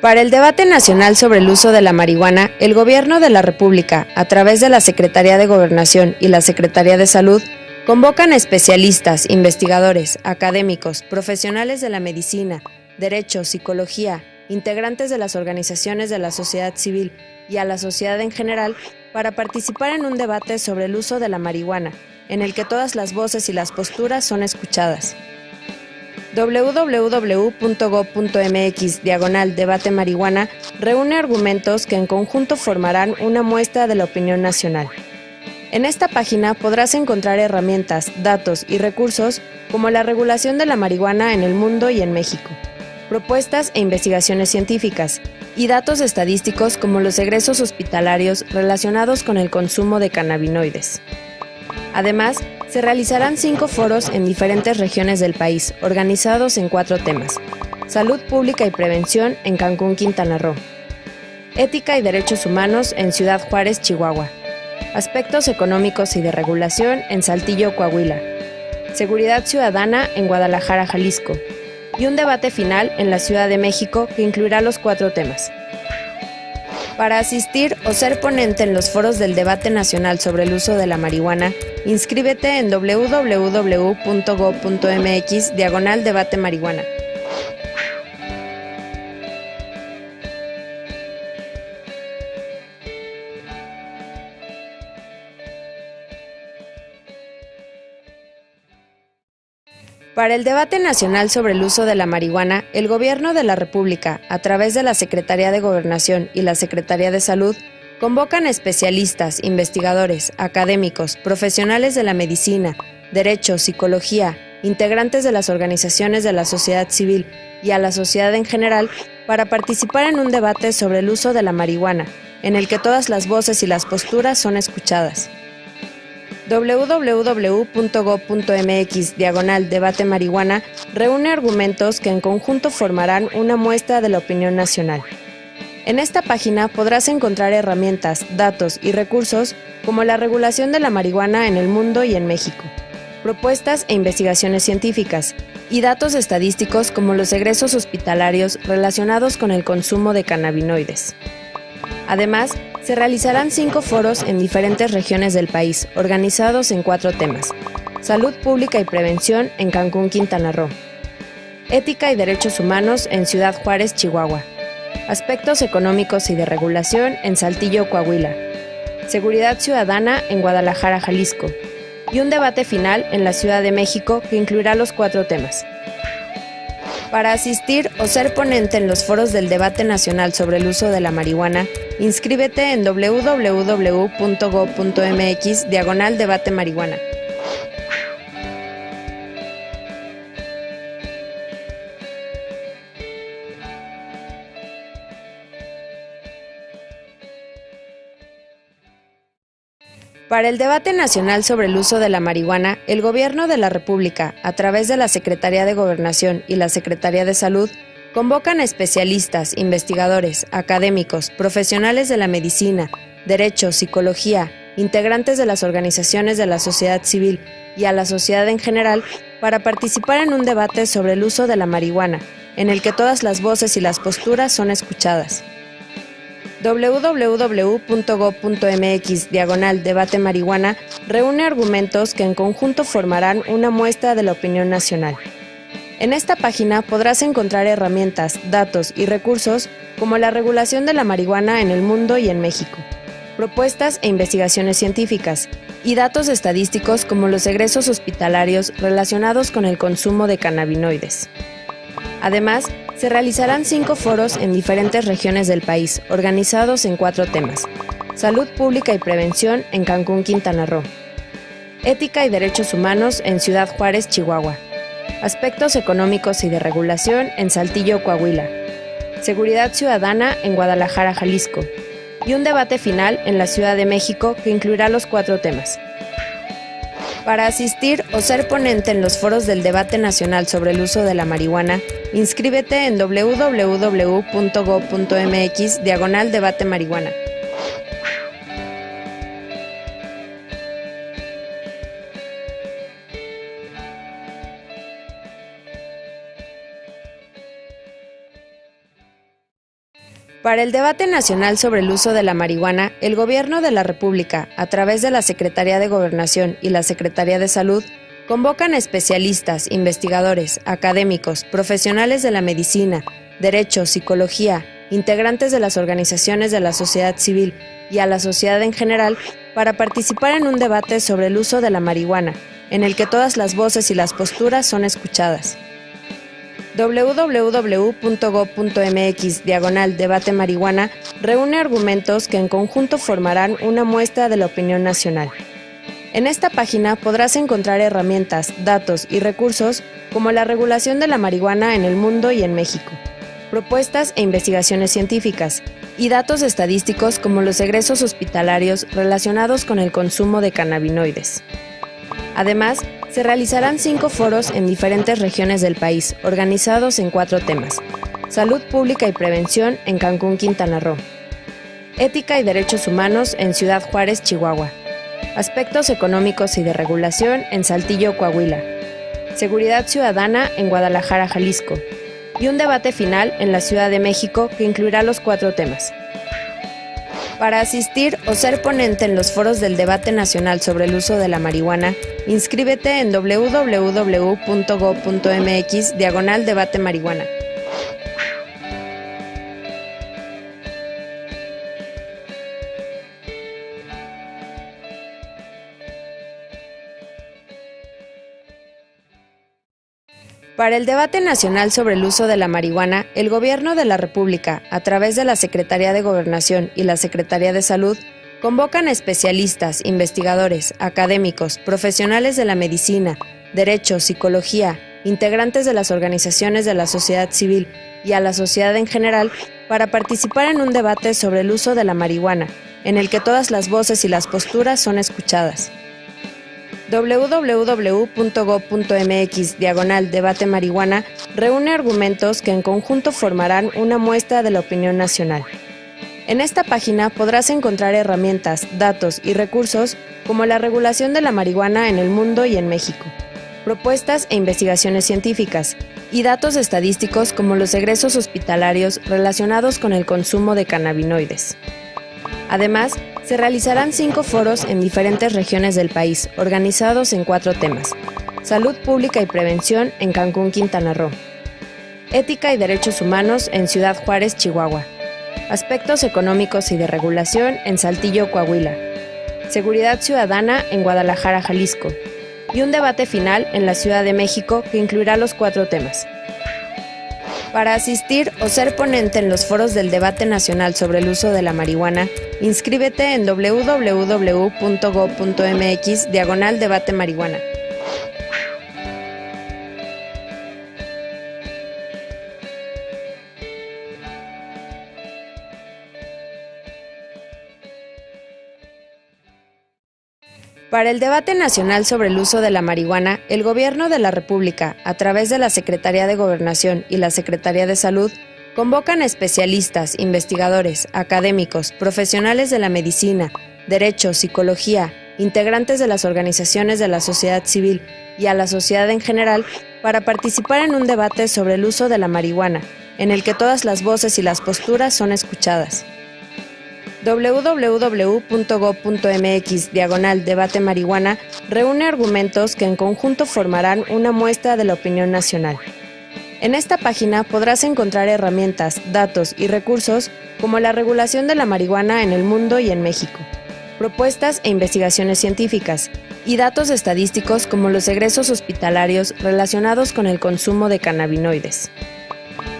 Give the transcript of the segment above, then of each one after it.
Para el debate nacional sobre el uso de la marihuana, el Gobierno de la República, a través de la Secretaría de Gobernación y la Secretaría de Salud, convocan a especialistas, investigadores, académicos, profesionales de la medicina, derecho, psicología, integrantes de las organizaciones de la sociedad civil y a la sociedad en general para participar en un debate sobre el uso de la marihuana, en el que todas las voces y las posturas son escuchadas. www.gov.mx/debate marihuana reúne argumentos que en conjunto formarán una muestra de la opinión nacional. En esta página podrás encontrar herramientas, datos y recursos como la regulación de la marihuana en el mundo y en México, propuestas e investigaciones científicas, y datos estadísticos como los egresos hospitalarios relacionados con el consumo de cannabinoides. Además, se realizarán 5 foros en diferentes regiones del país, organizados en 4 temas: salud pública y prevención en Cancún, Quintana Roo; ética y derechos humanos en Ciudad Juárez, Chihuahua; aspectos económicos y de regulación en Saltillo, Coahuila; seguridad ciudadana en Guadalajara, Jalisco; y un debate final en la Ciudad de México que incluirá los 4 temas. Para asistir o ser ponente en los foros del debate nacional sobre el uso de la marihuana, inscríbete en www.gov.mx/debate marihuana. Para el debate nacional sobre el uso de la marihuana, el Gobierno de la República, a través de la Secretaría de Gobernación y la Secretaría de Salud, convocan a especialistas, investigadores, académicos, profesionales de la medicina, derecho, psicología, integrantes de las organizaciones de la sociedad civil y a la sociedad en general para participar en un debate sobre el uso de la marihuana, en el que todas las voces y las posturas son escuchadas. www.gov.mx/debate marihuana reúne argumentos que en conjunto formarán una muestra de la opinión nacional. En esta página podrás encontrar herramientas, datos y recursos como la regulación de la marihuana en el mundo y en México, propuestas e investigaciones científicas, y datos estadísticos como los egresos hospitalarios relacionados con el consumo de cannabinoides. Además, se realizarán 5 foros en diferentes regiones del país, organizados en 4 temas: salud pública y prevención en Cancún, Quintana Roo; ética y derechos humanos en Ciudad Juárez, Chihuahua; aspectos económicos y de regulación en Saltillo, Coahuila; seguridad ciudadana en Guadalajara, Jalisco; y un debate final en la Ciudad de México que incluirá los 4 temas. Para asistir o ser ponente en los foros del debate nacional sobre el uso de la marihuana, inscríbete en www.gov.mx/debate marihuana. Para el debate nacional sobre el uso de la marihuana, el Gobierno de la República, a través de la Secretaría de Gobernación y la Secretaría de Salud, convocan a especialistas, investigadores, académicos, profesionales de la medicina, derecho, psicología, integrantes de las organizaciones de la sociedad civil y a la sociedad en general para participar en un debate sobre el uso de la marihuana, en el que todas las voces y las posturas son escuchadas. www.gov.mx/debate marihuana reúne argumentos que en conjunto formarán una muestra de la opinión nacional. En esta página podrás encontrar herramientas, datos y recursos como la regulación de la marihuana en el mundo y en México, propuestas e investigaciones científicas, y datos estadísticos como los egresos hospitalarios relacionados con el consumo de cannabinoides. Además, se realizarán 5 foros en diferentes regiones del país, organizados en 4 temas: salud pública y prevención en Cancún, Quintana Roo; ética y derechos humanos en Ciudad Juárez, Chihuahua; aspectos económicos y de regulación en Saltillo, Coahuila; seguridad ciudadana en Guadalajara, Jalisco; y un debate final en la Ciudad de México que incluirá los 4 temas. Para asistir o ser ponente en los foros del debate nacional sobre el uso de la marihuana, inscríbete en www.gov.mx/debate marihuana. Para el debate nacional sobre el uso de la marihuana, el Gobierno de la República, a través de la Secretaría de Gobernación y la Secretaría de Salud, convocan a especialistas, investigadores, académicos, profesionales de la medicina, derecho, psicología, integrantes de las organizaciones de la sociedad civil y a la sociedad en general para participar en un debate sobre el uso de la marihuana, en el que todas las voces y las posturas son escuchadas. www.gov.mx/debate marihuana reúne argumentos que en conjunto formarán una muestra de la opinión nacional. En esta página podrás encontrar herramientas, datos y recursos como la regulación de la marihuana en el mundo y en México, propuestas e investigaciones científicas, y datos estadísticos como los egresos hospitalarios relacionados con el consumo de cannabinoides. Además, se realizarán 5 foros en diferentes regiones del país, organizados en 4 temas: salud pública y prevención en Cancún, Quintana Roo; ética y derechos humanos en Ciudad Juárez, Chihuahua; aspectos económicos y de regulación en Saltillo, Coahuila; seguridad ciudadana en Guadalajara, Jalisco; y un debate final en la Ciudad de México que incluirá los 4 temas. Para asistir o ser ponente en los foros del debate nacional sobre el uso de la marihuana, inscríbete en www.gov.mx/debate marihuana. Para el debate nacional sobre el uso de la marihuana, el Gobierno de la República, a través de la Secretaría de Gobernación y la Secretaría de Salud, convocan a especialistas, investigadores, académicos, profesionales de la medicina, derecho, psicología, integrantes de las organizaciones de la sociedad civil y a la sociedad en general para participar en un debate sobre el uso de la marihuana, en el que todas las voces y las posturas son escuchadas. www.gov.mx/debate marihuana reúne argumentos que en conjunto formarán una muestra de la opinión nacional. En esta página podrás encontrar herramientas, datos y recursos como la regulación de la marihuana en el mundo y en México, propuestas e investigaciones científicas, y datos estadísticos como los egresos hospitalarios relacionados con el consumo de cannabinoides. Además, se realizarán 5 foros en diferentes regiones del país, organizados en 4 temas: salud pública y prevención en Cancún, Quintana Roo; ética y derechos humanos en Ciudad Juárez, Chihuahua; aspectos económicos y de regulación en Saltillo, Coahuila; seguridad ciudadana en Guadalajara, Jalisco; y un debate final en la Ciudad de México que incluirá los 4 temas. Para asistir o ser ponente en los foros del debate nacional sobre el uso de la marihuana, inscríbete en www.gov.mx/debate marihuana. Para el debate nacional sobre el uso de la marihuana, el Gobierno de la República, a través de la Secretaría de Gobernación y la Secretaría de Salud, convocan a especialistas, investigadores, académicos, profesionales de la medicina, derecho, psicología, integrantes de las organizaciones de la sociedad civil y a la sociedad en general para participar en un debate sobre el uso de la marihuana, en el que todas las voces y las posturas son escuchadas. www.gov.mx/debate marihuana reúne argumentos que en conjunto formarán una muestra de la opinión nacional. En esta página podrás encontrar herramientas, datos y recursos como la regulación de la marihuana en el mundo y en México, propuestas e investigaciones científicas, y datos estadísticos como los egresos hospitalarios relacionados con el consumo de cannabinoides.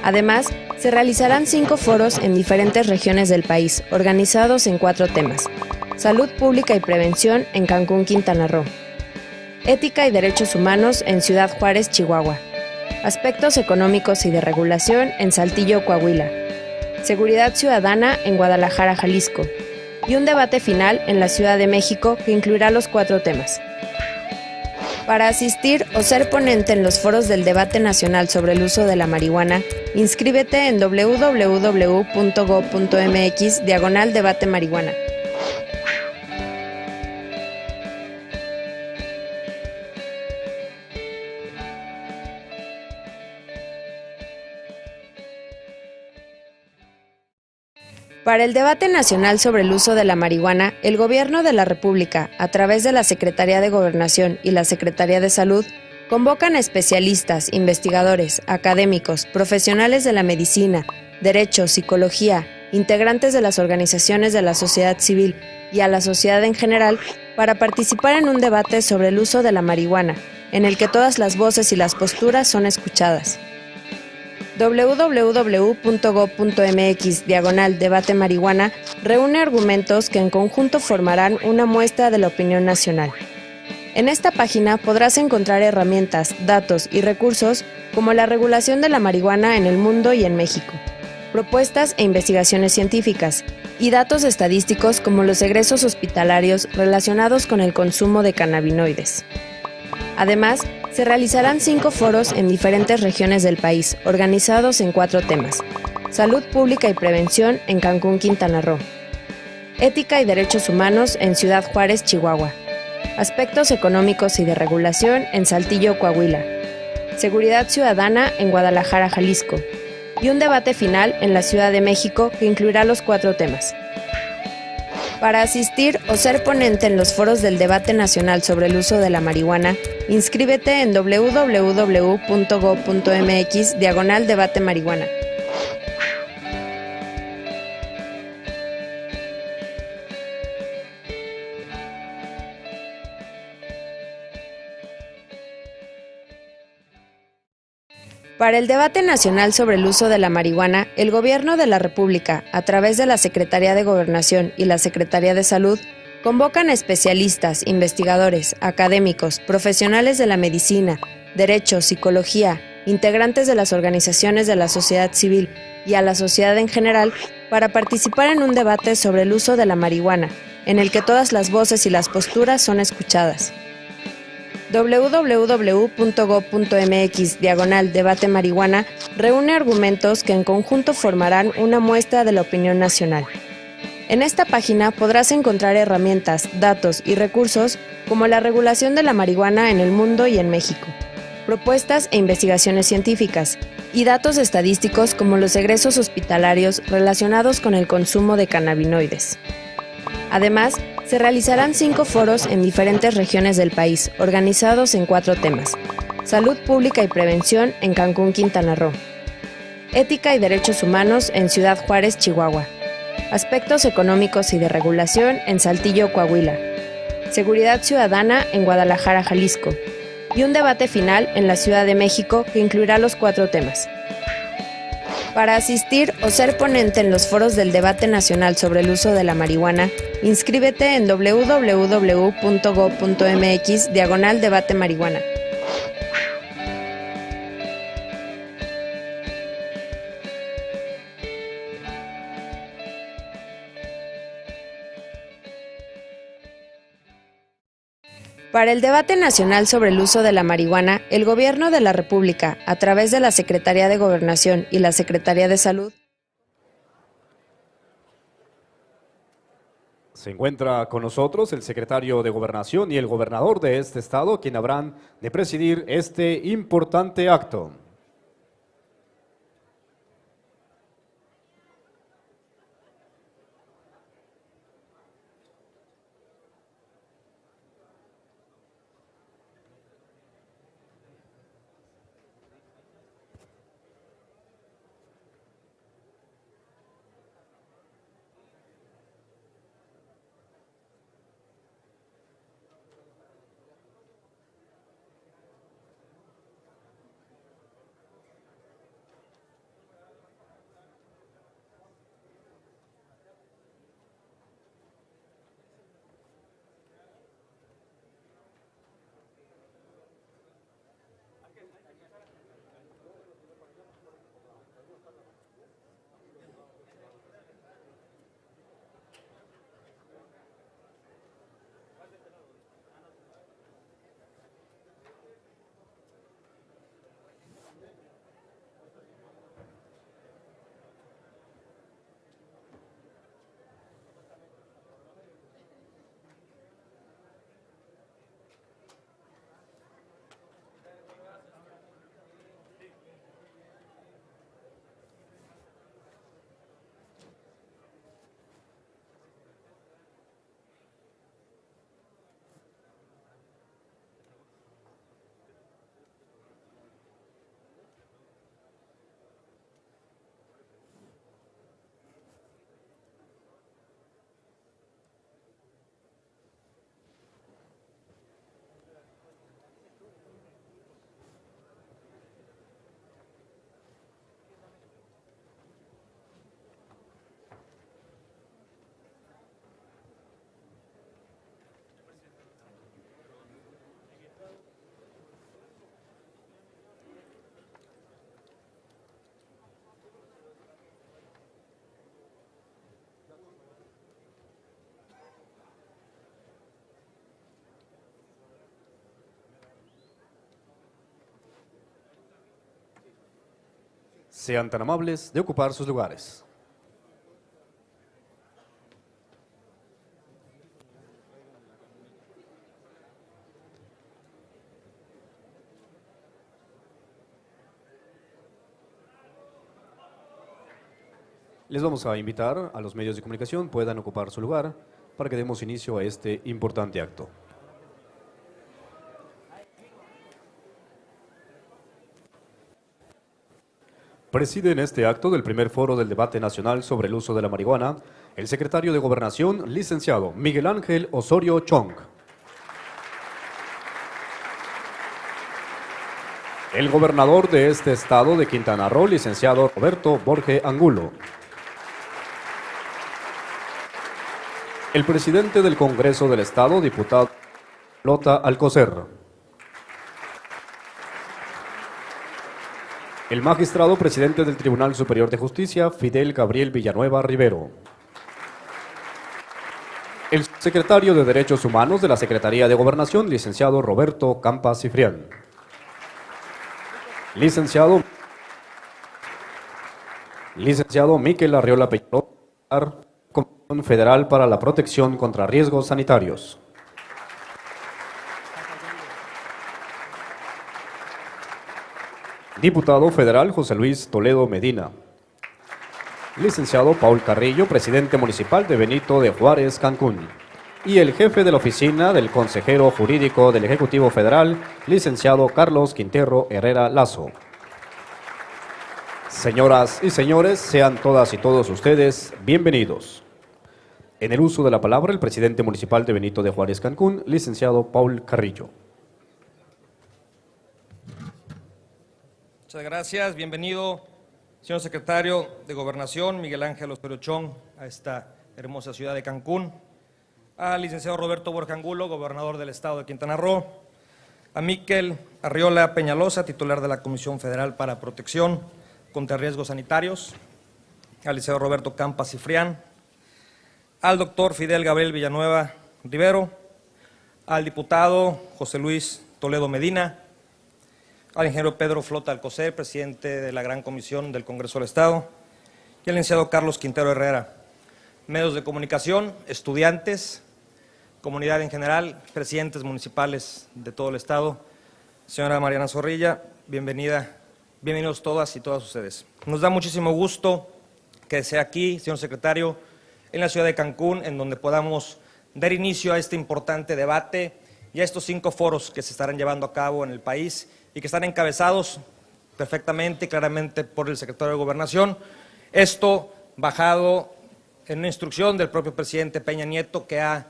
Además, se realizarán 5 foros en diferentes regiones del país, organizados en 4 temas: salud pública y prevención en Cancún, Quintana Roo; ética y derechos humanos en Ciudad Juárez, Chihuahua; aspectos económicos y de regulación en Saltillo, Coahuila; seguridad ciudadana en Guadalajara, Jalisco; y un debate final en la Ciudad de México que incluirá los 4 temas. Para asistir o ser ponente en los foros del debate nacional sobre el uso de la marihuana, inscríbete en www.gov.mx/debate marihuana. Para el debate nacional sobre el uso de la marihuana, el Gobierno de la República, a través de la Secretaría de Gobernación y la Secretaría de Salud, convocan a especialistas, investigadores, académicos, profesionales de la medicina, derecho, psicología, integrantes de las organizaciones de la sociedad civil y a la sociedad en general para participar en un debate sobre el uso de la marihuana, en el que todas las voces y las posturas son escuchadas. www.gov.mx/debate marihuana reúne argumentos que en conjunto formarán una muestra de la opinión nacional. En esta página podrás encontrar herramientas, datos y recursos como la regulación de la marihuana en el mundo y en México, propuestas e investigaciones científicas, y datos estadísticos como los egresos hospitalarios relacionados con el consumo de cannabinoides. Además, se realizarán 5 foros en diferentes regiones del país, organizados en 4 temas: Salud Pública y Prevención en Cancún, Quintana Roo; Ética y Derechos Humanos en Ciudad Juárez, Chihuahua; Aspectos Económicos y de Regulación en Saltillo, Coahuila; Seguridad Ciudadana en Guadalajara, Jalisco; y un debate final en la Ciudad de México que incluirá los 4 temas. Para asistir o ser ponente en los foros del debate nacional sobre el uso de la marihuana, inscríbete en www.gov.mx/debate marihuana. Para el debate nacional sobre el uso de la marihuana, el Gobierno de la República, a través de la Secretaría de Gobernación y la Secretaría de Salud, convocan a especialistas, investigadores, académicos, profesionales de la medicina, derecho, psicología, integrantes de las organizaciones de la sociedad civil y a la sociedad en general para participar en un debate sobre el uso de la marihuana, en el que todas las voces y las posturas son escuchadas. www.gov.mx/debate marihuana reúne argumentos que en conjunto formarán una muestra de la opinión nacional. En esta página podrás encontrar herramientas, datos y recursos como la regulación de la marihuana en el mundo y en México, propuestas e investigaciones científicas, y datos estadísticos como los egresos hospitalarios relacionados con el consumo de cannabinoides. Además, se realizarán 5 foros en diferentes regiones del país, organizados en 4 temas: Salud Pública y Prevención en Cancún, Quintana Roo; Ética y Derechos Humanos en Ciudad Juárez, Chihuahua; Aspectos Económicos y de Regulación en Saltillo, Coahuila; Seguridad Ciudadana en Guadalajara, Jalisco; y un debate final en la Ciudad de México que incluirá los 4 temas. Para asistir o ser ponente en los foros del debate nacional sobre el uso de la marihuana, inscríbete en www.gov.mx/debate marihuana. Para el debate nacional sobre el uso de la marihuana, el Gobierno de la República, a través de la Secretaría de Gobernación y la Secretaría de Salud, se encuentra con nosotros el secretario de Gobernación y el gobernador de este estado, quien habrán de presidir este importante acto. Sean tan amables de ocupar sus lugares. Les vamos a invitar a los medios de comunicación puedan ocupar su lugar para que demos inicio a este importante acto. Preside en este acto del primer foro del debate nacional sobre el uso de la marihuana el secretario de Gobernación, licenciado Miguel Ángel Osorio Chong. El gobernador de este estado de Quintana Roo, licenciado Roberto Borge Angulo. El presidente del Congreso del Estado, diputado Lota Alcocer. El magistrado presidente del Tribunal Superior de Justicia, Fidel Gabriel Villanueva Rivero. El secretario de Derechos Humanos de la Secretaría de Gobernación, licenciado Roberto Campa Cifrián. Licenciado Miquel Arriola Peñalosa, Comisión Federal para la Protección contra Riesgos Sanitarios. Diputado federal José Luis Toledo Medina. Licenciado Paul Carrillo, presidente municipal de Benito de Juárez, Cancún. Y el jefe de la oficina del consejero jurídico del Ejecutivo Federal, licenciado Carlos Quintero Herrera Lazo. Señoras y señores, sean todas y todos ustedes bienvenidos. En el uso de la palabra, el presidente municipal de Benito de Juárez, Cancún, licenciado Paul Carrillo. Muchas gracias. Bienvenido, señor secretario de Gobernación, Miguel Ángel Osorio Chong, a esta hermosa ciudad de Cancún. Al licenciado Roberto Borge Angulo, gobernador del estado de Quintana Roo. A Miquel Arriola Peñalosa, titular de la Comisión Federal para Protección contra Riesgos Sanitarios. Al licenciado Roberto Campa Cifrián. Al doctor Fidel Gabriel Villanueva Rivero. Al diputado José Luis Toledo Medina. Al ingeniero Pedro Flota Alcocer, presidente de la Gran Comisión del Congreso del Estado, y al licenciado Carlos Quintero Herrera. Medios de comunicación, estudiantes, comunidad en general, presidentes municipales de todo el Estado. Señora Mariana Zorrilla, bienvenidos todas y todas ustedes. Nos da muchísimo gusto que sea aquí, señor secretario, en la ciudad de Cancún, en donde podamos dar inicio a este importante debate y a estos 5 foros que se estarán llevando a cabo en el país y que están encabezados perfectamente y claramente por el secretario de Gobernación. Esto bajado en una instrucción del propio presidente Peña Nieto, que ha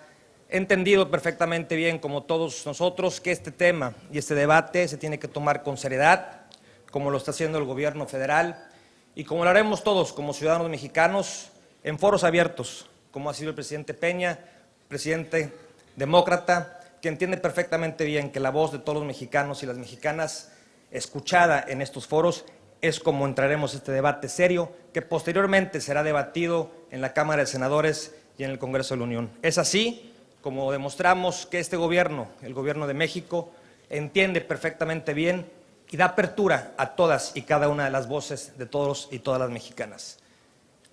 entendido perfectamente bien, como todos nosotros, que este tema y este debate se tiene que tomar con seriedad, como lo está haciendo el gobierno federal y como lo haremos todos como ciudadanos mexicanos en foros abiertos, como ha sido el presidente Peña, presidente demócrata, que entiende perfectamente bien que la voz de todos los mexicanos y las mexicanas escuchada en estos foros es como entraremos a este debate serio que posteriormente será debatido en la Cámara de Senadores y en el Congreso de la Unión. Es así como demostramos que este gobierno, el gobierno de México, entiende perfectamente bien y da apertura a todas y cada una de las voces de todos y todas las mexicanas.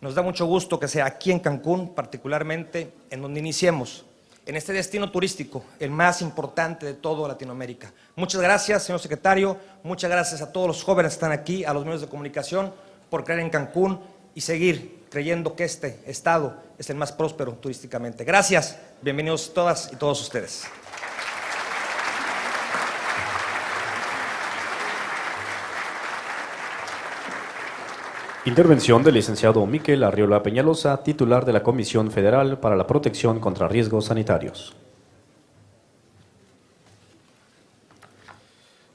Nos da mucho gusto que sea aquí en Cancún, particularmente, en donde iniciemos en este destino turístico, el más importante de toda Latinoamérica. Muchas gracias, señor secretario, muchas gracias a todos los jóvenes que están aquí, a los medios de comunicación, por creer en Cancún y seguir creyendo que este estado es el más próspero turísticamente. Gracias, bienvenidos todas y todos ustedes. Intervención del licenciado Miquel Arriola Peñalosa, titular de la Comisión Federal para la Protección contra Riesgos Sanitarios.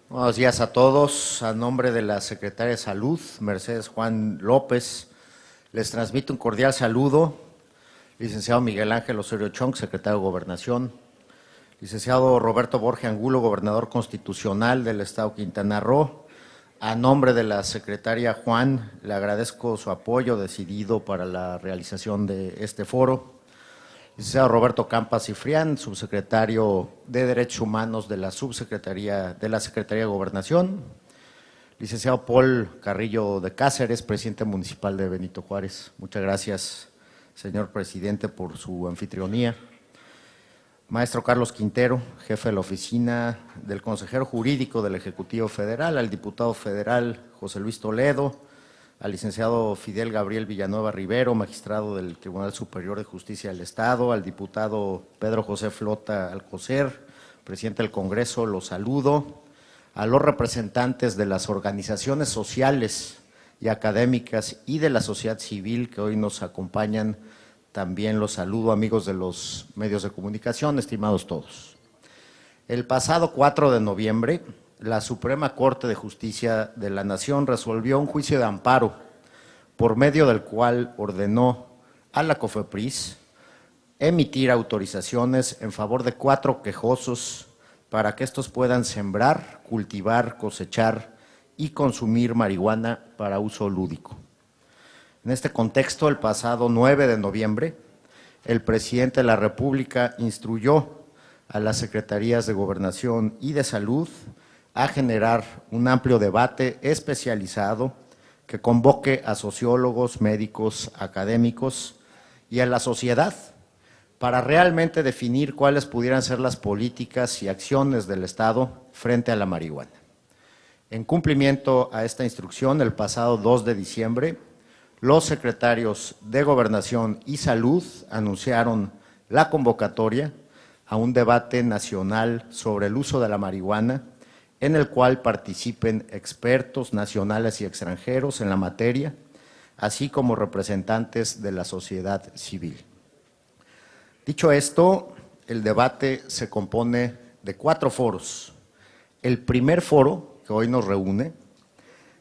Buenos días a todos. A nombre de la Secretaria de Salud, Mercedes Juan López, les transmito un cordial saludo. Licenciado Miguel Ángel Osorio Chong, secretario de Gobernación. Licenciado Roberto Borge Angulo, gobernador constitucional del Estado de Quintana Roo. A nombre de la secretaria Juan, le agradezco su apoyo decidido para la realización de este foro. Licenciado Roberto Campa Cifrián, subsecretario de Derechos Humanos de la Secretaría de Gobernación. Licenciado Paul Carrillo de Cáceres, presidente municipal de Benito Juárez. Muchas gracias, señor presidente, por su anfitrionía. Maestro Carlos Quintero, jefe de la oficina del consejero jurídico del Ejecutivo Federal, al diputado federal José Luis Toledo, al licenciado Fidel Gabriel Villanueva Rivero, magistrado del Tribunal Superior de Justicia del Estado, al diputado Pedro José Flota Alcocer, presidente del Congreso, los saludo, a los representantes de las organizaciones sociales y académicas y de la sociedad civil que hoy nos acompañan. También los saludo, amigos de los medios de comunicación, estimados todos. El pasado 4 de noviembre, la Suprema Corte de Justicia de la Nación resolvió un juicio de amparo por medio del cual ordenó a la COFEPRIS emitir autorizaciones en favor de 4 quejosos para que estos puedan sembrar, cultivar, cosechar y consumir marihuana para uso lúdico. En este contexto, el pasado 9 de noviembre, el presidente de la República instruyó a las Secretarías de Gobernación y de Salud a generar un amplio debate especializado que convoque a sociólogos, médicos, académicos y a la sociedad para realmente definir cuáles pudieran ser las políticas y acciones del Estado frente a la marihuana. En cumplimiento a esta instrucción, el pasado 2 de diciembre, los secretarios de Gobernación y Salud anunciaron la convocatoria a un debate nacional sobre el uso de la marihuana, en el cual participen expertos nacionales y extranjeros en la materia, así como representantes de la sociedad civil. Dicho esto, el debate se compone de 4 foros. El primer foro, que hoy nos reúne,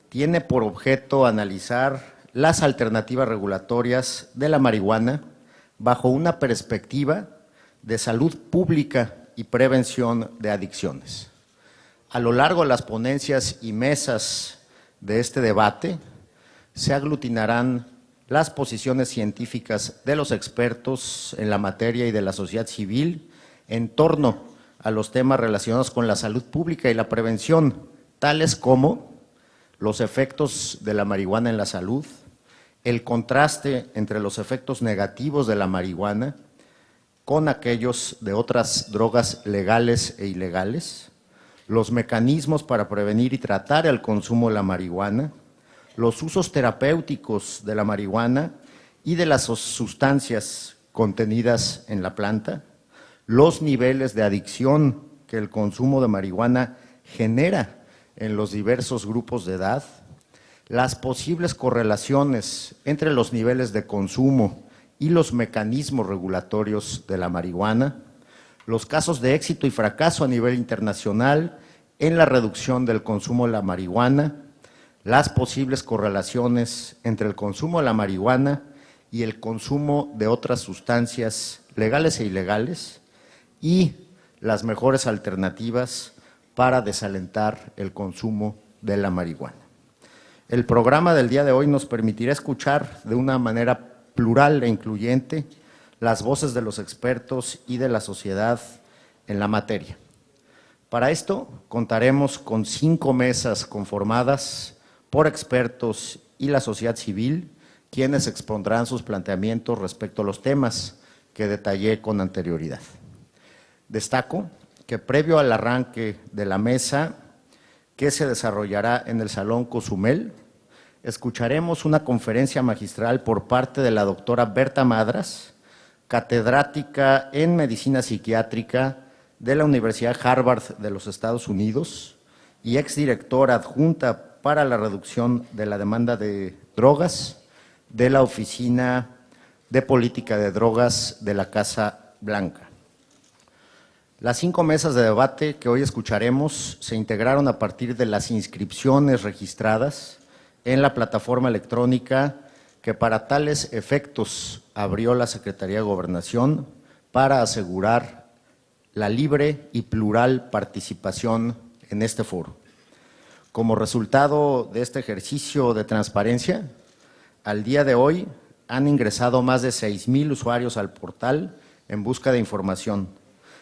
tiene por objeto analizar las alternativas regulatorias de la marihuana bajo una perspectiva de salud pública y prevención de adicciones. A lo largo de las ponencias y mesas de este debate se aglutinarán las posiciones científicas de los expertos en la materia y de la sociedad civil en torno a los temas relacionados con la salud pública y la prevención, tales como los efectos de la marihuana en la salud, el contraste entre los efectos negativos de la marihuana con aquellos de otras drogas legales e ilegales, los mecanismos para prevenir y tratar el consumo de la marihuana, los usos terapéuticos de la marihuana y de las sustancias contenidas en la planta, los niveles de adicción que el consumo de marihuana genera en los diversos grupos de edad, las posibles correlaciones entre los niveles de consumo y los mecanismos regulatorios de la marihuana, los casos de éxito y fracaso a nivel internacional en la reducción del consumo de la marihuana, las posibles correlaciones entre el consumo de la marihuana y el consumo de otras sustancias legales e ilegales y las mejores alternativas para desalentar el consumo de la marihuana. El programa del día de hoy nos permitirá escuchar de una manera plural e incluyente las voces de los expertos y de la sociedad en la materia. Para esto contaremos con 5 mesas conformadas por expertos y la sociedad civil, quienes expondrán sus planteamientos respecto a los temas que detallé con anterioridad. Destaco que previo al arranque de la mesa que se desarrollará en el Salón Cozumel, escucharemos una conferencia magistral por parte de la doctora Berta Madras, catedrática en Medicina Psiquiátrica de la Universidad Harvard de los Estados Unidos y exdirectora adjunta para la reducción de la demanda de drogas de la Oficina de Política de Drogas de la Casa Blanca. Las 5 mesas de debate que hoy escucharemos se integraron a partir de las inscripciones registradas en la plataforma electrónica que para tales efectos abrió la Secretaría de Gobernación para asegurar la libre y plural participación en este foro. Como resultado de este ejercicio de transparencia, al día de hoy han ingresado más de 6,000 usuarios al portal en busca de información.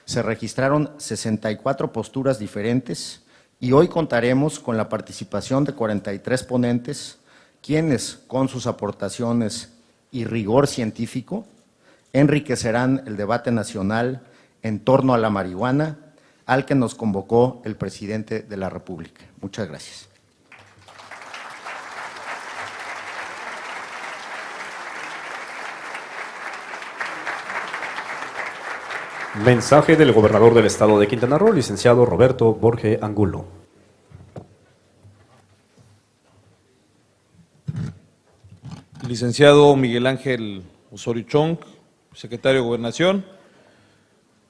Se registraron 64 posturas diferentes y hoy contaremos con la participación de 43 ponentes, quienes, con sus aportaciones y rigor científico, enriquecerán el debate nacional en torno a la marihuana, al que nos convocó el presidente de la República. Muchas gracias. Mensaje del gobernador del estado de Quintana Roo, licenciado Roberto Borge Angulo. Licenciado Miguel Ángel Osorio Chong, secretario de Gobernación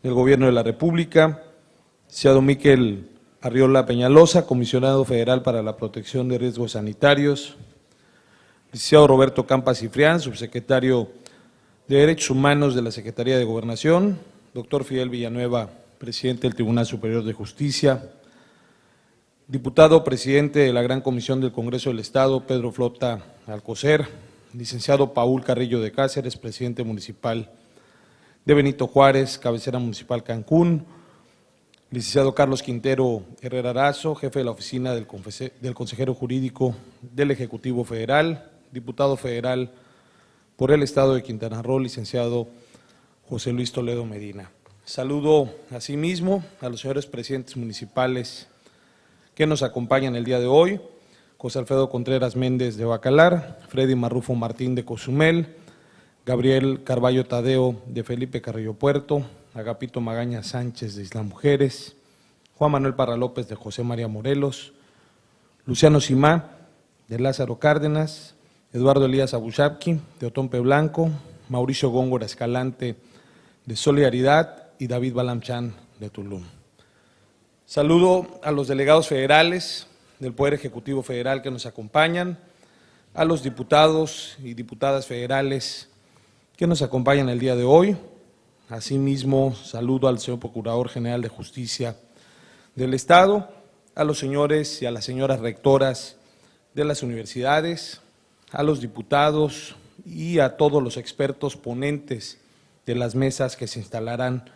del Gobierno de la República, licenciado Miquel Arriola Peñalosa, comisionado federal para la protección de riesgos sanitarios, licenciado Roberto Campa Cifrián, subsecretario de Derechos Humanos de la Secretaría de Gobernación, doctor Fidel Villanueva, presidente del Tribunal Superior de Justicia, diputado presidente de la Gran Comisión del Congreso del Estado, Pedro Flota Alcocer, licenciado Paul Carrillo de Cáceres, presidente municipal de Benito Juárez, cabecera municipal Cancún, licenciado Carlos Quintero Herrera Arazo, jefe de la oficina del consejero jurídico del Ejecutivo Federal, diputado federal por el Estado de Quintana Roo, licenciado José Luis Toledo Medina. Saludo asimismo a los señores presidentes municipales que nos acompañan el día de hoy: José Alfredo Contreras Méndez de Bacalar, Freddy Marrufo Martín de Cozumel, Gabriel Carballo Tadeo de Felipe Carrillo Puerto, Agapito Magaña Sánchez de Isla Mujeres, Juan Manuel Parra López de José María Morelos, Luciano Simá de Lázaro Cárdenas, Eduardo Elías Abushapki de Otompe Blanco, Mauricio Góngora Escalante de Solidaridad y David Balamchán de Tulum. Saludo a los delegados federales del Poder Ejecutivo Federal que nos acompañan, a los diputados y diputadas federales que nos acompañan el día de hoy. Asimismo, saludo al señor Procurador General de Justicia del Estado, a los señores y a las señoras rectoras de las universidades, a los diputados y a todos los expertos ponentes de las mesas que se instalarán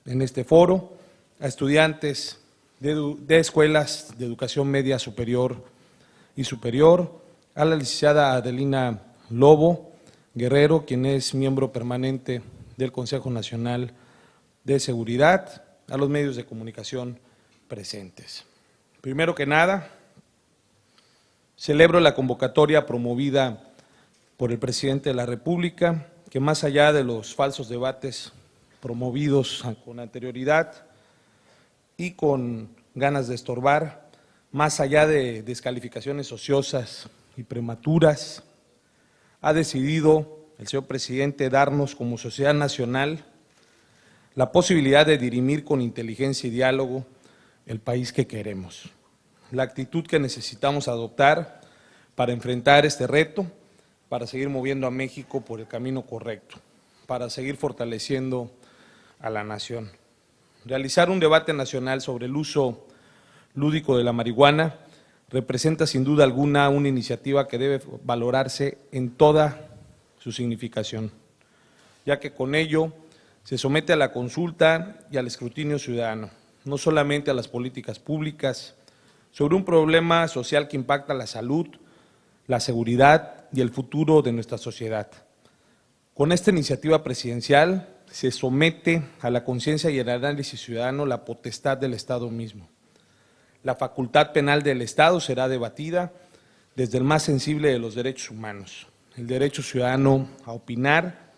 en este foro, a estudiantes de escuelas de educación media superior y superior, a la licenciada Adelina Lobo Guerrero, quien es miembro permanente del Consejo Nacional de Seguridad, a los medios de comunicación presentes. Primero que nada, celebro la convocatoria promovida por el presidente de la República, que más allá de los falsos debates promovidos con anterioridad y con ganas de estorbar, más allá de descalificaciones ociosas y prematuras, ha decidido el señor presidente darnos como sociedad nacional la posibilidad de dirimir con inteligencia y diálogo el país que queremos, la actitud que necesitamos adoptar para enfrentar este reto, para seguir moviendo a México por el camino correcto, para seguir fortaleciendo a la nación. Realizar un debate nacional sobre el uso lúdico de la marihuana representa sin duda alguna una iniciativa que debe valorarse en toda su significación, ya que con ello se somete a la consulta y al escrutinio ciudadano, no solamente a las políticas públicas, sobre un problema social que impacta la salud, la seguridad y el futuro de nuestra sociedad. Con esta iniciativa presidencial se somete a la conciencia y el análisis ciudadano la potestad del Estado mismo. La facultad penal del Estado será debatida desde el más sensible de los derechos humanos, el derecho ciudadano a opinar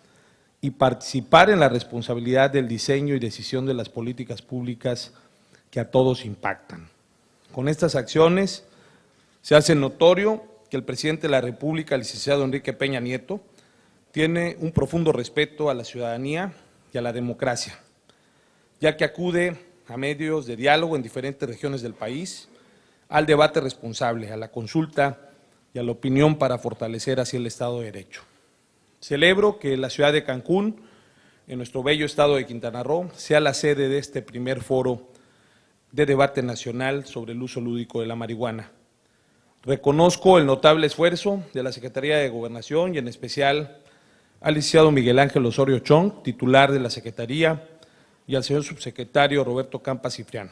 y participar en la responsabilidad del diseño y decisión de las políticas públicas que a todos impactan. Con estas acciones se hace notorio que el presidente de la República, licenciado Enrique Peña Nieto, tiene un profundo respeto a la ciudadanía y a la democracia, ya que acude a medios de diálogo en diferentes regiones del país, al debate responsable, a la consulta y a la opinión para fortalecer así el Estado de Derecho. Celebro que la ciudad de Cancún, en nuestro bello estado de Quintana Roo, sea la sede de este primer foro de debate nacional sobre el uso lúdico de la marihuana. Reconozco el notable esfuerzo de la Secretaría de Gobernación y en especial al licenciado Miguel Ángel Osorio Chong, titular de la Secretaría, y al señor subsecretario Roberto Campa Cifrián,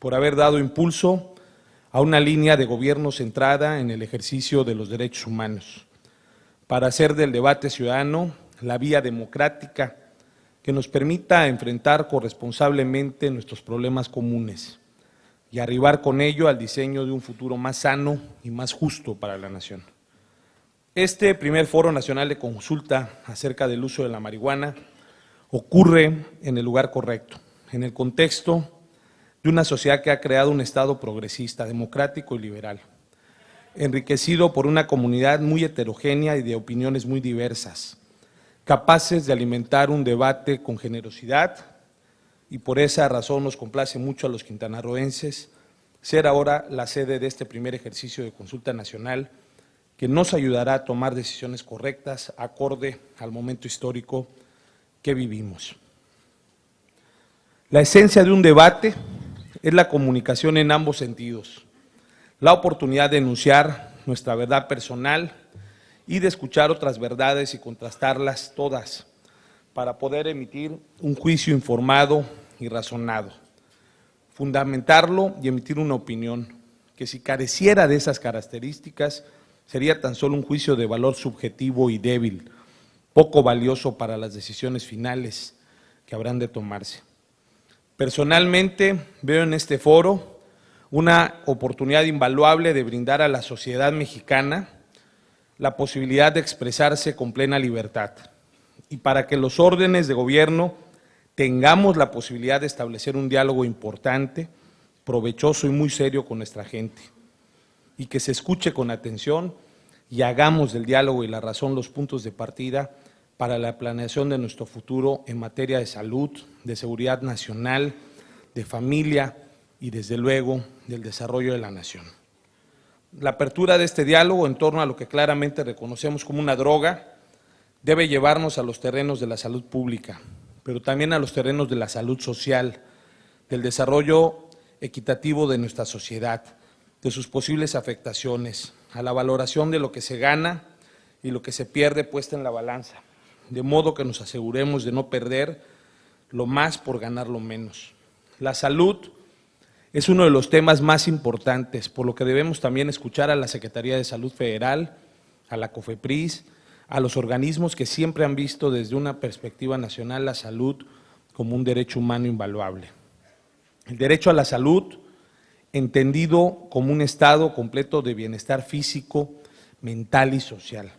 por haber dado impulso a una línea de gobierno centrada en el ejercicio de los derechos humanos, para hacer del debate ciudadano la vía democrática que nos permita enfrentar corresponsablemente nuestros problemas comunes y arribar con ello al diseño de un futuro más sano y más justo para la nación. Este primer Foro Nacional de Consulta acerca del uso de la marihuana ocurre en el lugar correcto, en el contexto de una sociedad que ha creado un Estado progresista, democrático y liberal, enriquecido por una comunidad muy heterogénea y de opiniones muy diversas, capaces de alimentar un debate con generosidad, y por esa razón nos complace mucho a los quintanarroenses ser ahora la sede de este primer ejercicio de consulta nacional que nos ayudará a tomar decisiones correctas acorde al momento histórico que vivimos. La esencia de un debate es la comunicación en ambos sentidos, la oportunidad de enunciar nuestra verdad personal y de escuchar otras verdades y contrastarlas todas para poder emitir un juicio informado y razonado, fundamentarlo y emitir una opinión que, si careciera de esas características, sería tan solo un juicio de valor subjetivo y débil, poco valioso para las decisiones finales que habrán de tomarse. Personalmente veo en este foro una oportunidad invaluable de brindar a la sociedad mexicana la posibilidad de expresarse con plena libertad y para que los órdenes de gobierno tengamos la posibilidad de establecer un diálogo importante, provechoso y muy serio con nuestra gente, y que se escuche con atención y hagamos del diálogo y la razón los puntos de partida para la planeación de nuestro futuro en materia de salud, de seguridad nacional, de familia y, desde luego, del desarrollo de la nación. La apertura de este diálogo en torno a lo que claramente reconocemos como una droga debe llevarnos a los terrenos de la salud pública, pero también a los terrenos de la salud social, del desarrollo equitativo de nuestra sociedad, de sus posibles afectaciones, a la valoración de lo que se gana y lo que se pierde puesta en la balanza, de modo que nos aseguremos de no perder lo más por ganar lo menos. La salud es uno de los temas más importantes, por lo que debemos también escuchar a la Secretaría de Salud Federal, a la COFEPRIS, a los organismos que siempre han visto desde una perspectiva nacional la salud como un derecho humano invaluable. El derecho a la salud, entendido como un estado completo de bienestar físico, mental y social,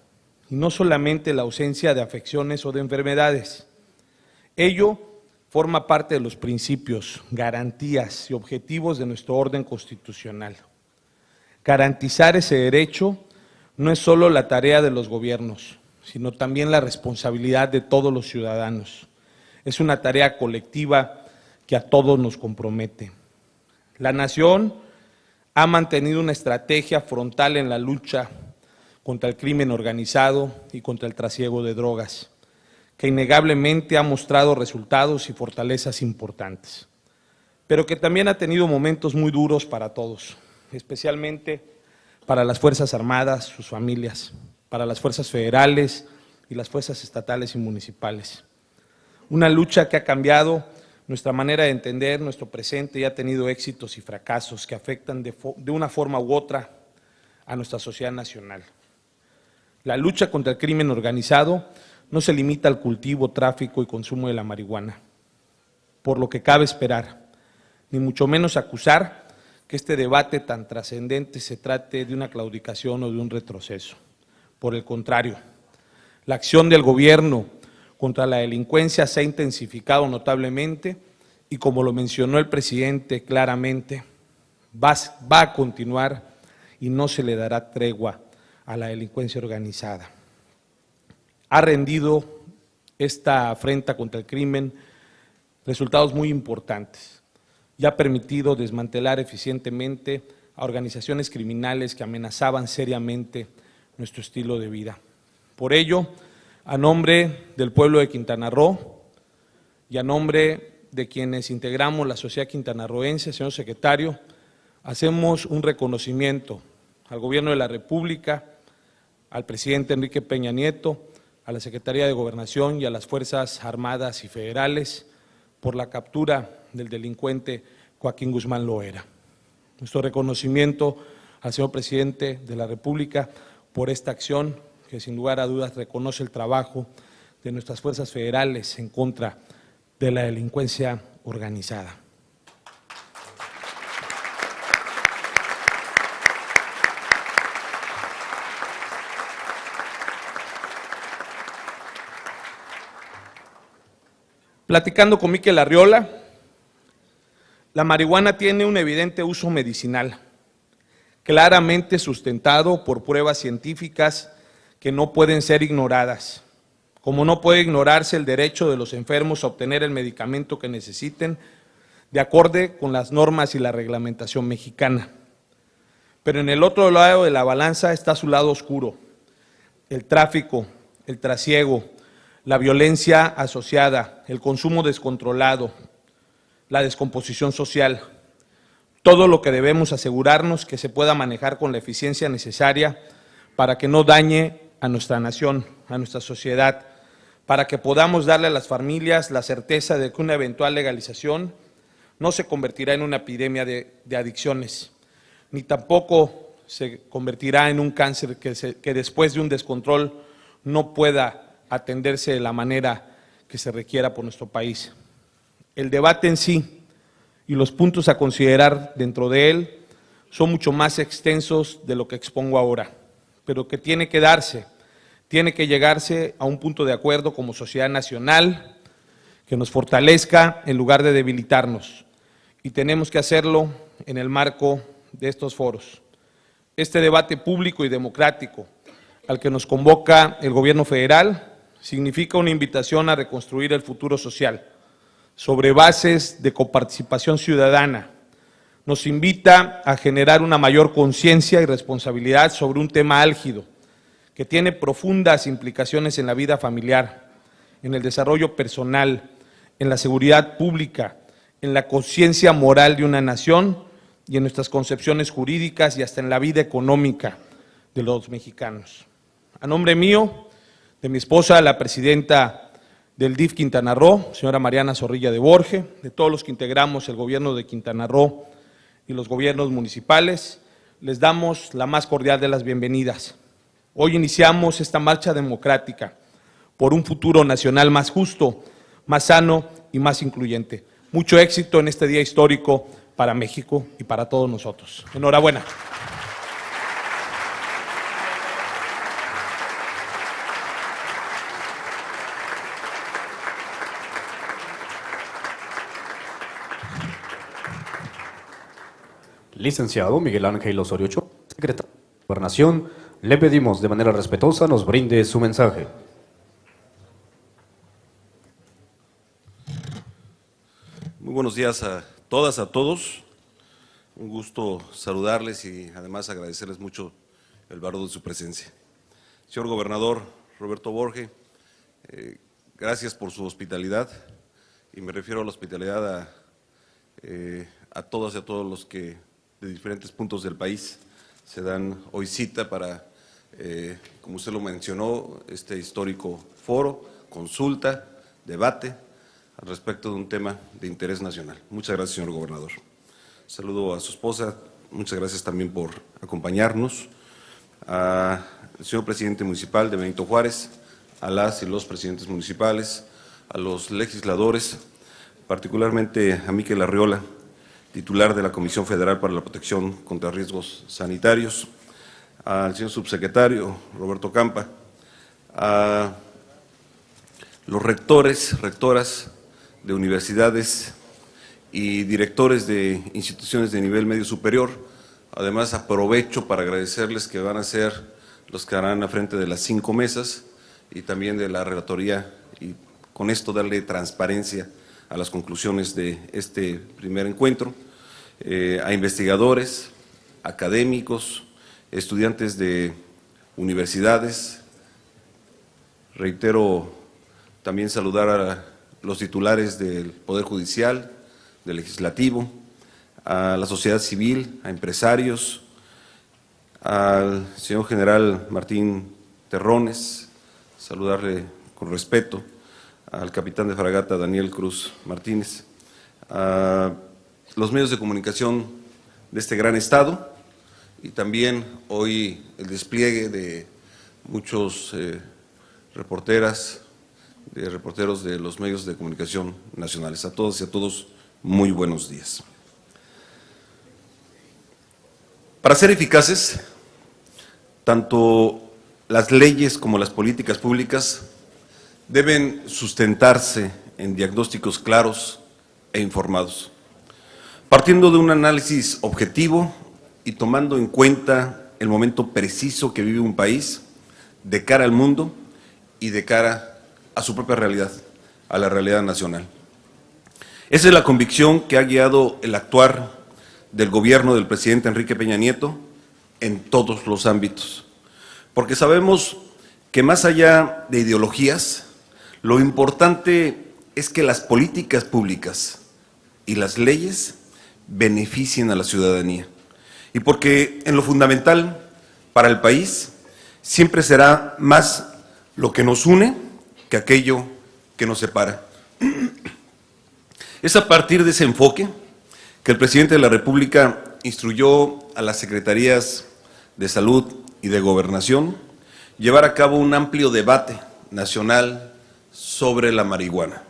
y no solamente la ausencia de afecciones o de enfermedades. Ello forma parte de los principios, garantías y objetivos de nuestro orden constitucional. Garantizar ese derecho no es solo la tarea de los gobiernos, sino también la responsabilidad de todos los ciudadanos. Es una tarea colectiva que a todos nos compromete. La nación ha mantenido una estrategia frontal en la lucha contra el crimen organizado y contra el trasiego de drogas, que innegablemente ha mostrado resultados y fortalezas importantes, pero que también ha tenido momentos muy duros para todos, especialmente para las Fuerzas Armadas, sus familias, para las fuerzas federales y las fuerzas estatales y municipales. Una lucha que ha cambiado nuestra manera de entender nuestro presente y ha tenido éxitos y fracasos que afectan de una forma u otra a nuestra sociedad nacional. La lucha contra el crimen organizado no se limita al cultivo, tráfico y consumo de la marihuana, por lo que cabe esperar, ni mucho menos acusar que este debate tan trascendente se trate de una claudicación o de un retroceso. Por el contrario, la acción del gobierno contra la delincuencia se ha intensificado notablemente y, como lo mencionó el presidente claramente, va a continuar y no se le dará tregua a la delincuencia organizada. Ha rendido esta afrenta contra el crimen resultados muy importantes y ha permitido desmantelar eficientemente a organizaciones criminales que amenazaban seriamente nuestro estilo de vida. Por ello, a nombre del pueblo de Quintana Roo y a nombre de quienes integramos la sociedad quintanarroense, señor secretario, hacemos un reconocimiento al Gobierno de la República, al presidente Enrique Peña Nieto, a la Secretaría de Gobernación y a las Fuerzas Armadas y Federales por la captura del delincuente Joaquín Guzmán Loera. Nuestro reconocimiento al señor presidente de la República por esta acción que sin lugar a dudas reconoce el trabajo de nuestras fuerzas federales en contra de la delincuencia organizada. Platicando con Miquel Arriola, la marihuana tiene un evidente uso medicinal, claramente sustentado por pruebas científicas que no pueden ser ignoradas, como no puede ignorarse el derecho de los enfermos a obtener el medicamento que necesiten de acorde con las normas y la reglamentación mexicana. Pero en el otro lado de la balanza está su lado oscuro, el tráfico, el trasiego, la violencia asociada, el consumo descontrolado, la descomposición social, todo lo que debemos asegurarnos que se pueda manejar con la eficiencia necesaria para que no dañe a nuestra nación, a nuestra sociedad, para que podamos darle a las familias la certeza de que una eventual legalización no se convertirá en una epidemia de adicciones, ni tampoco se convertirá en un cáncer que después de un descontrol no pueda atenderse de la manera que se requiera por nuestro país. El debate en sí y los puntos a considerar dentro de él son mucho más extensos de lo que expongo ahora, pero que tiene que darse, tiene que llegarse a un punto de acuerdo como sociedad nacional que nos fortalezca en lugar de debilitarnos, y tenemos que hacerlo en el marco de estos foros. Este debate público y democrático al que nos convoca el gobierno federal significa una invitación a reconstruir el futuro social sobre bases de coparticipación ciudadana. Nos invita a generar una mayor conciencia y responsabilidad sobre un tema álgido que tiene profundas implicaciones en la vida familiar, en el desarrollo personal, en la seguridad pública, en la conciencia moral de una nación y en nuestras concepciones jurídicas y hasta en la vida económica de los mexicanos. A nombre mío, de mi esposa, la presidenta del DIF Quintana Roo, señora Mariana Zorrilla de Borge, de todos los que integramos el gobierno de Quintana Roo y los gobiernos municipales, les damos la más cordial de las bienvenidas. Hoy iniciamos esta marcha democrática por un futuro nacional más justo, más sano y más incluyente. Mucho éxito en este día histórico para México y para todos nosotros. Enhorabuena. Licenciado Miguel Ángel Osorio Chong, secretario de Gobernación, le pedimos de manera respetuosa nos brinde su mensaje. Muy buenos días a todas, a todos. Un gusto saludarles y además agradecerles mucho el valor de su presencia. Señor Gobernador Roberto Borge, gracias por su hospitalidad, y me refiero a la hospitalidad a todas y a todos los que de diferentes puntos del país se dan hoy cita para, como usted lo mencionó, este histórico foro, consulta, debate al respecto de un tema de interés nacional. Muchas gracias, señor Gobernador. Saludo a su esposa, muchas gracias también por acompañarnos, al señor Presidente Municipal de Benito Juárez, a las y los presidentes municipales, a los legisladores, particularmente a Miquel Arriola, titular de la Comisión Federal para la Protección contra Riesgos Sanitarios, al señor subsecretario Roberto Campa, a los rectores, rectoras de universidades y directores de instituciones de nivel medio superior. Además, aprovecho para agradecerles que van a ser los que harán a frente de las 5 mesas y también de la relatoría, y con esto darle transparencia a las conclusiones de este primer encuentro, a investigadores, académicos, estudiantes de universidades. Reitero también saludar a los titulares del Poder Judicial, del Legislativo, a la sociedad civil, a empresarios, al señor general Martín Terrones, saludarle con respeto, al capitán de fragata Daniel Cruz Martínez, a los medios de comunicación de este gran estado y también hoy el despliegue de muchos reporteros de los medios de comunicación nacionales. A todos y a todos, muy buenos días. Para ser eficaces, tanto las leyes como las políticas públicas deben sustentarse en diagnósticos claros e informados, partiendo de un análisis objetivo y tomando en cuenta el momento preciso que vive un país de cara al mundo y de cara a su propia realidad, a la realidad nacional. Esa es la convicción que ha guiado el actuar del gobierno del presidente Enrique Peña Nieto en todos los ámbitos, porque sabemos que más allá de ideologías, lo importante es que las políticas públicas y las leyes beneficien a la ciudadanía, y porque en lo fundamental para el país siempre será más lo que nos une que aquello que nos separa. Es a partir de ese enfoque que el presidente de la República instruyó a las secretarías de Salud y de Gobernación llevar a cabo un amplio debate nacional sobre la marihuana.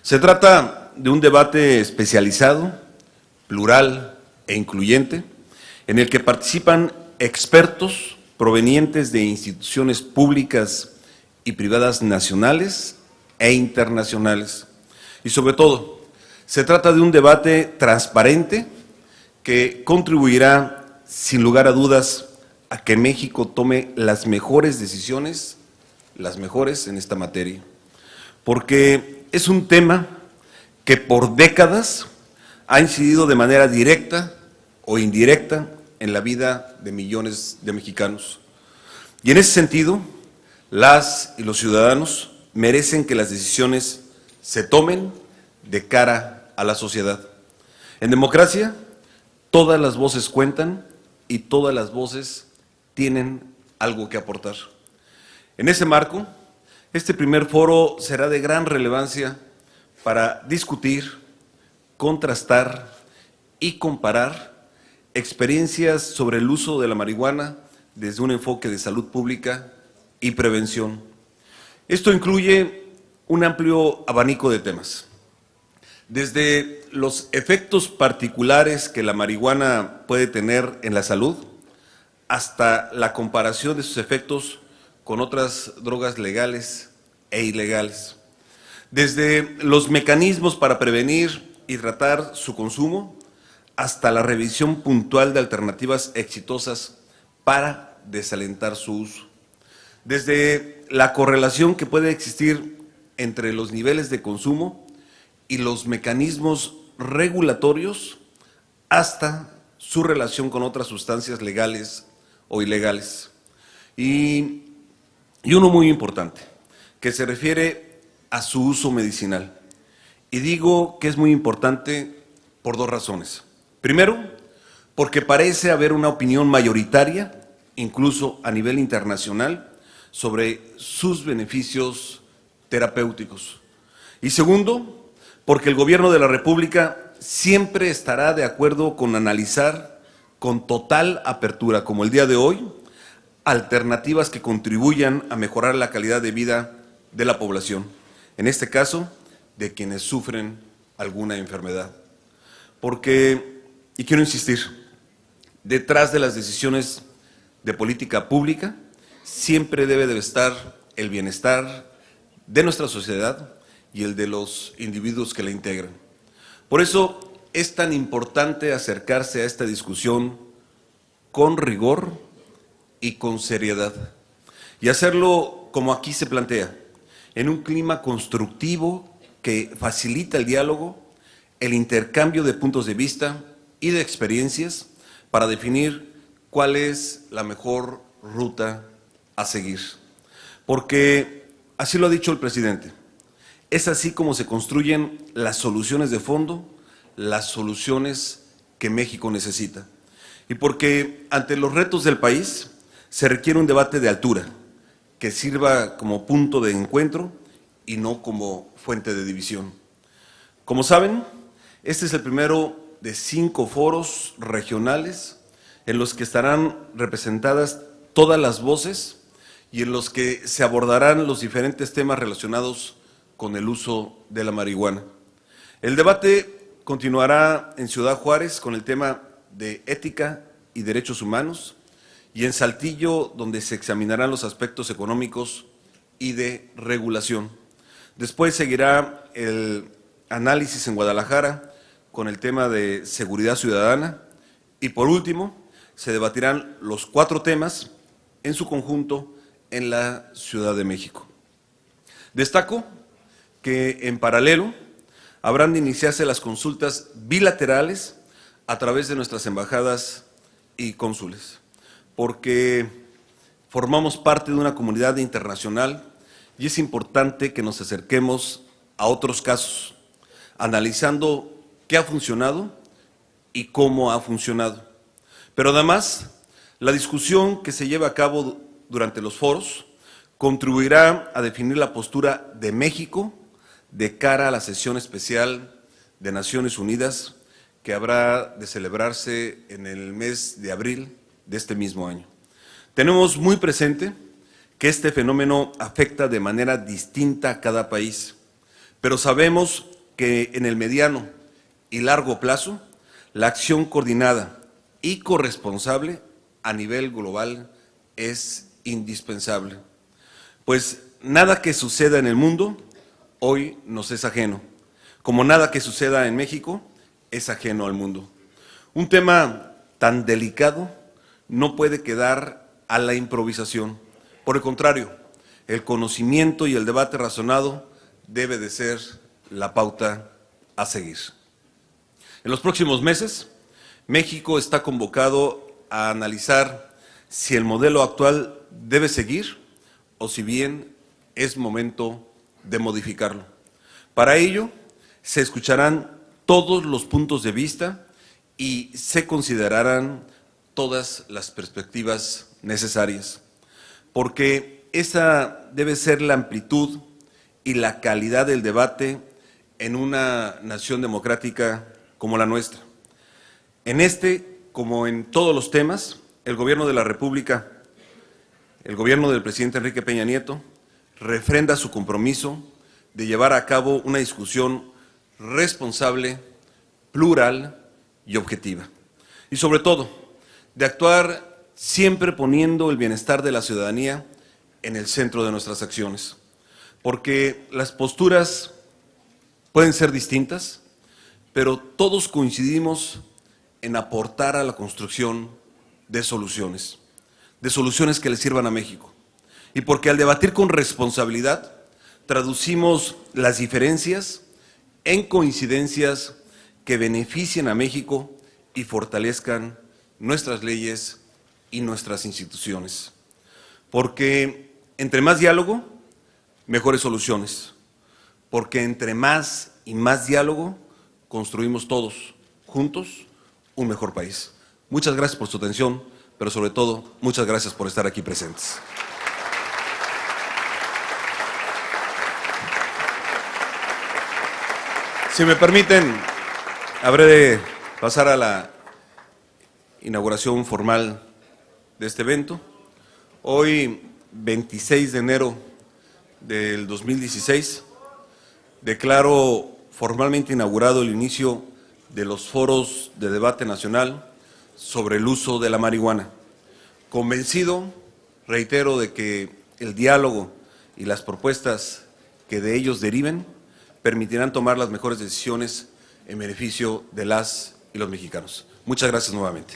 Se trata de un debate especializado, plural e incluyente, en el que participan expertos provenientes de instituciones públicas y privadas nacionales e internacionales. Y sobre todo, se trata de un debate transparente que contribuirá, sin lugar a dudas, a que México tome las mejores decisiones, las mejores en esta materia, porque es un tema que por décadas ha incidido de manera directa o indirecta en la vida de millones de mexicanos. Y en ese sentido, las y los ciudadanos merecen que las decisiones se tomen de cara a la sociedad. En democracia, todas las voces cuentan y todas las voces tienen algo que aportar. En ese marco, este primer foro será de gran relevancia para discutir, contrastar y comparar experiencias sobre el uso de la marihuana desde un enfoque de salud pública y prevención. Esto incluye un amplio abanico de temas, desde los efectos particulares que la marihuana puede tener en la salud, hasta la comparación de sus efectos con otras drogas legales e ilegales, desde los mecanismos para prevenir y tratar su consumo, hasta la revisión puntual de alternativas exitosas para desalentar su uso, desde la correlación que puede existir entre los niveles de consumo y los mecanismos regulatorios hasta su relación con otras sustancias legales o ilegales. Y uno muy importante, que se refiere a su uso medicinal. Y digo que es muy importante por dos razones. Primero, porque parece haber una opinión mayoritaria, incluso a nivel internacional, sobre sus beneficios terapéuticos. Y segundo, porque el gobierno de la República siempre estará de acuerdo con analizar con total apertura, como el día de hoy, alternativas que contribuyan a mejorar la calidad de vida de la población, en este caso, de quienes sufren alguna enfermedad. Porque, y quiero insistir, detrás de las decisiones de política pública siempre debe de estar el bienestar de nuestra sociedad y el de los individuos que la integran. Por eso es tan importante acercarse a esta discusión con rigor y con seriedad, y hacerlo como aquí se plantea, en un clima constructivo que facilita el diálogo, el intercambio de puntos de vista y de experiencias para definir cuál es la mejor ruta a seguir. Porque así lo ha dicho el presidente, es así como se construyen las soluciones de fondo, las soluciones que México necesita. Y porque ante los retos del país se requiere un debate de altura que sirva como punto de encuentro y no como fuente de división. Como saben, este es el primero de 5 foros regionales en los que estarán representadas todas las voces y en los que se abordarán los diferentes temas relacionados con el uso de la marihuana. El debate continuará en Ciudad Juárez con el tema de ética y derechos humanos y en Saltillo, donde se examinarán los aspectos económicos y de regulación. Después seguirá el análisis en Guadalajara con el tema de seguridad ciudadana y por último se debatirán los 4 temas en su conjunto en la Ciudad de México. Destaco que en paralelo habrán de iniciarse las consultas bilaterales a través de nuestras embajadas y cónsules, porque formamos parte de una comunidad internacional y es importante que nos acerquemos a otros casos, analizando qué ha funcionado y cómo ha funcionado. Pero además, la discusión que se lleva a cabo durante los foros contribuirá a definir la postura de México de cara a la sesión especial de Naciones Unidas que habrá de celebrarse en el mes de abril de este mismo año. Tenemos muy presente que este fenómeno afecta de manera distinta a cada país, pero sabemos que en el mediano y largo plazo, la acción coordinada y corresponsable a nivel global es indispensable, pues nada que suceda en el mundo hoy nos es ajeno, como nada que suceda en México es ajeno al mundo. Un tema tan delicado no puede quedar a la improvisación. Por el contrario, el conocimiento y el debate razonado debe de ser la pauta a seguir. En los próximos meses, México está convocado a analizar si el modelo actual debe seguir o si bien es momento de modificarlo. Para ello, se escucharán todos los puntos de vista y se considerarán todas las perspectivas necesarias, porque esa debe ser la amplitud y la calidad del debate en una nación democrática como la nuestra. En este, como en todos los temas, el Gobierno de la República, el Gobierno del presidente Enrique Peña Nieto, refrenda su compromiso de llevar a cabo una discusión responsable, plural y objetiva. Y sobre todo, de actuar siempre poniendo el bienestar de la ciudadanía en el centro de nuestras acciones. Porque las posturas pueden ser distintas, pero todos coincidimos en aportar a la construcción de soluciones que le sirvan a México. Y porque al debatir con responsabilidad, traducimos las diferencias en coincidencias que beneficien a México y fortalezcan nuestras leyes y nuestras instituciones. Porque entre más diálogo, mejores soluciones. Porque entre más y más diálogo, construimos todos, juntos, un mejor país. Muchas gracias por su atención, pero sobre todo, muchas gracias por estar aquí presentes. Si me permiten, habré de pasar a la inauguración formal de este evento. Hoy, 26 de enero del 2016, declaro formalmente inaugurado el inicio de los foros de debate nacional sobre el uso de la marihuana. Convencido, reitero, de que el diálogo y las propuestas que de ellos deriven permitirán tomar las mejores decisiones en beneficio de las y los mexicanos. Muchas gracias nuevamente.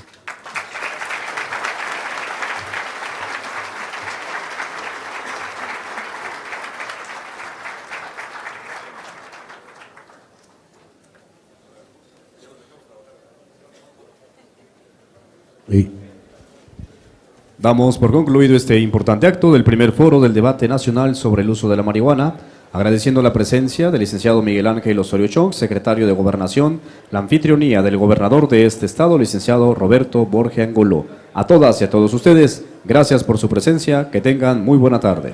Damos por concluido este importante acto del primer foro del debate nacional sobre el uso de la marihuana, agradeciendo la presencia del licenciado Miguel Ángel Osorio Chong, secretario de Gobernación, la anfitrionía del gobernador de este estado, licenciado Roberto Borge Angulo. A todas y a todos ustedes, gracias por su presencia, que tengan muy buena tarde.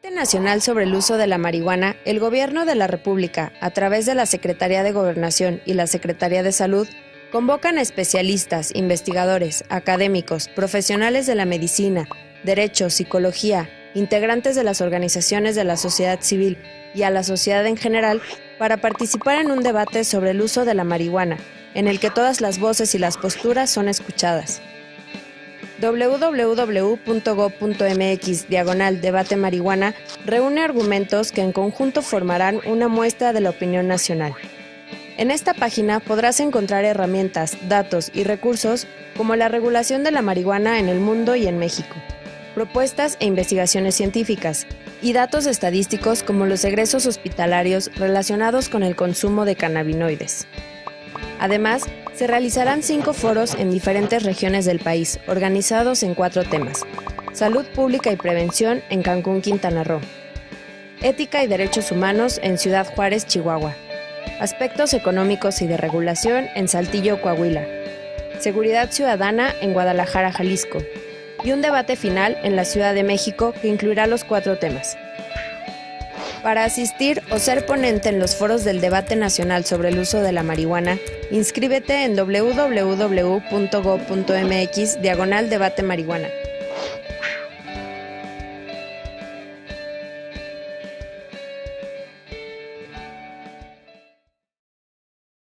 Debate nacional sobre el uso de la marihuana, el Gobierno de la República, a través de la Secretaría de Gobernación y la Secretaría de Salud, convocan a especialistas, investigadores, académicos, profesionales de la medicina, derecho, psicología, integrantes de las organizaciones de la sociedad civil y a la sociedad en general para participar en un debate sobre el uso de la marihuana, en el que todas las voces y las posturas son escuchadas. www.gov.mx/debate marihuana reúne argumentos que en conjunto formarán una muestra de la opinión nacional. En esta página podrás encontrar herramientas, datos y recursos como la regulación de la marihuana en el mundo y en México, propuestas e investigaciones científicas, y datos estadísticos como los egresos hospitalarios relacionados con el consumo de cannabinoides. Además, se realizarán 5 foros en diferentes regiones del país, organizados en 4 temas: salud pública y prevención en Cancún, Quintana Roo; ética y derechos humanos en Ciudad Juárez, Chihuahua; aspectos económicos y de regulación en Saltillo, Coahuila; seguridad ciudadana en Guadalajara, Jalisco; y un debate final en la Ciudad de México que incluirá los 4 temas. Para asistir o ser ponente en los foros del debate nacional sobre el uso de la marihuana, inscríbete en www.gov.mx/debate marihuana.